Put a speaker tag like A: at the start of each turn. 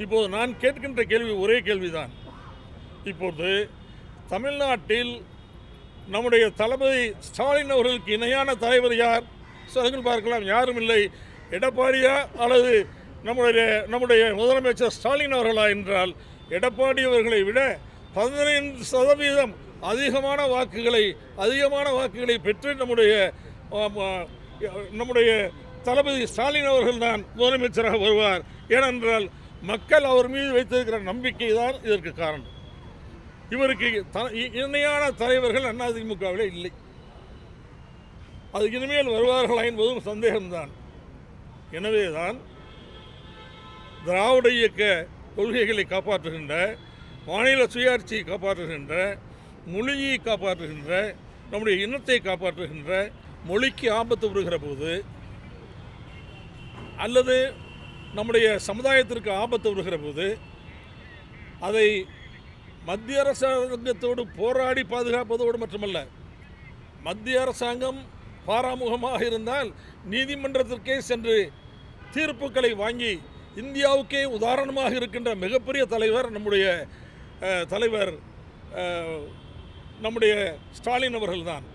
A: இப்போது நான் கேட்கின்ற கேள்வி ஒரே கேள்விதான். இப்போது தமிழ்நாட்டில் நம்முடைய தளபதி ஸ்டாலின் அவர்களுக்கு இணையான தலைவர் யார் சொல்லுங்கள் பார்க்கலாம். யாரும் இல்லை. எடப்பாடியா அல்லது நம்முடைய முதலமைச்சர் ஸ்டாலின் அவர்களா என்றால் எடப்பாடி அவர்களை விட 15% அதிகமான வாக்குகளை பெற்று நம்முடைய தளபதி ஸ்டாலின் அவர்கள் தான் முதலமைச்சராக வருவார். ஏனென்றால் மக்கள் அவர் மீது வைத்திருக்கிற நம்பிக்கை தான் இதற்கு காரணம். இவருக்கு இணையான தலைவர்கள் அதிமுகவிலே இல்லை. அது இனிமேல் வருவார்களா என்பதும் சந்தேகம்தான். எனவேதான் திராவிட இயக்க கொள்கைகளை காப்பாற்றுகின்ற, மாநில சுயாட்சியை காப்பாற்றுகின்ற, மொழியை காப்பாற்றுகின்ற, நம்முடைய இனத்தை காப்பாற்றுகின்ற, மொழிக்கு ஆபத்து வருகிற போது அல்லது நம்முடைய சமுதாயத்திற்கு ஆபத்து வருகிற போது அதை மத்திய அரசாங்கத்தோடு போராடி பாதுகாப்பதோடு மட்டுமல்ல, மத்திய அரசாங்கம் பாராமுகமாக இருந்தால் நீதிமன்றத்திற்கே சென்று தீர்ப்புகளை வாங்கி இந்தியாவுக்கே உதாரணமாக இருக்கின்ற மிகப்பெரிய தலைவர் நம்முடைய ஸ்டாலின் அவர்கள்தான்.